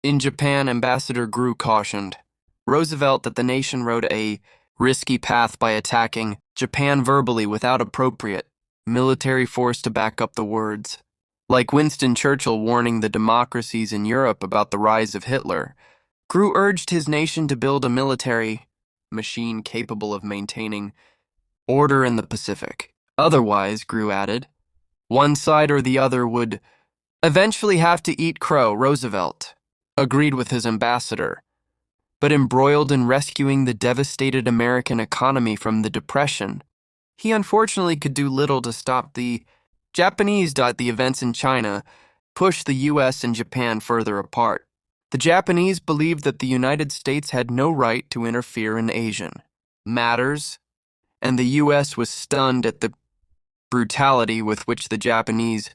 In Japan, Ambassador Grew cautioned Roosevelt that the nation rode a risky path by attacking Japan verbally without appropriate military force to back up the words. Like Winston Churchill warning the democracies in Europe about the rise of Hitler, Grew urged his nation to build a military machine capable of maintaining order in the Pacific. Otherwise, Grew added, one side or the other would eventually have to eat crow. Roosevelt agreed with his ambassador, but embroiled in rescuing the devastated American economy from the Depression, he unfortunately could do little to stop the Japanese. The events in China pushed the U.S. and Japan further apart. The Japanese believed that the United States had no right to interfere in Asian matters, and the U.S. was stunned at the brutality with which the Japanese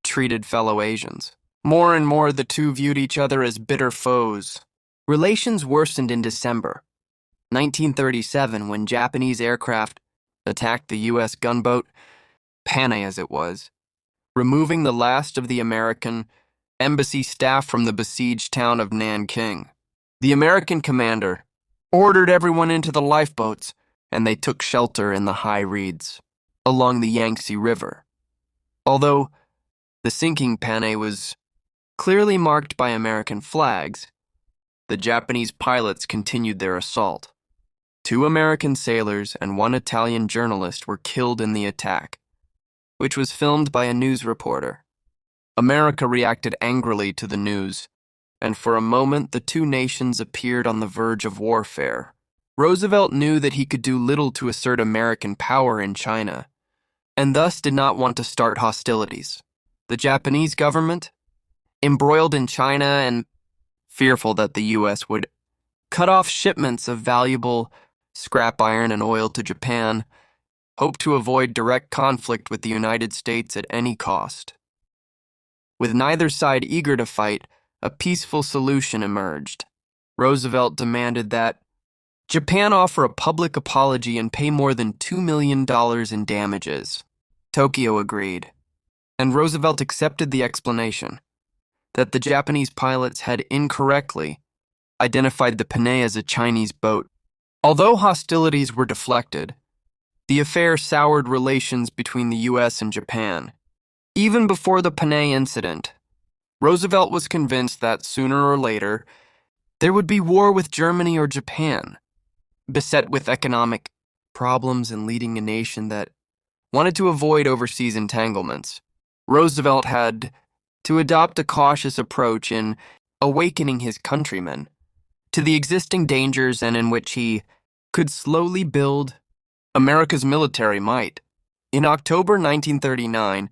treated fellow Asians. More and more, the two viewed each other as bitter foes. Relations worsened in December 1937 when Japanese aircraft attacked the U.S. gunboat, Panay as it was, removing the last of the American embassy staff from the besieged town of Nanking. The American commander ordered everyone into the lifeboats, and they took shelter in the high reeds along the Yangtze River. Although the sinking Panay was clearly marked by American flags, the Japanese pilots continued their assault. 2 American sailors and 1 Italian journalist were killed in the attack, which was filmed by a news reporter. America reacted angrily to the news, and for a moment the two nations appeared on the verge of warfare. Roosevelt knew that he could do little to assert American power in China, and thus did not want to start hostilities. The Japanese government, embroiled in China and fearful that the U.S. would cut off shipments of valuable scrap iron and oil to Japan, hoped to avoid direct conflict with the United States at any cost. With neither side eager to fight, a peaceful solution emerged. Roosevelt demanded that Japan offer a public apology and pay more than $2 million in damages. Tokyo agreed, and Roosevelt accepted the explanation that the Japanese pilots had incorrectly identified the Panay as a Chinese boat. Although hostilities were deflected, the affair soured relations between the U.S. and Japan. Even before the Panay incident, Roosevelt was convinced that sooner or later there would be war with Germany or Japan. Beset with economic problems and leading a nation that wanted to avoid overseas entanglements, Roosevelt had to adopt a cautious approach in awakening his countrymen to the existing dangers and in which he could slowly build America's military might. In October 1939,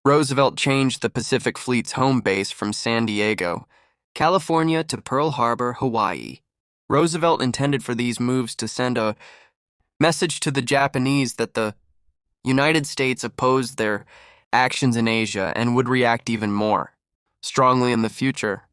Roosevelt changed the Pacific Fleet's home base from San Diego, California to Pearl Harbor, Hawaii. Roosevelt intended for these moves to send a message to the Japanese that the United States opposed their actions in Asia and would react even more strongly in the future.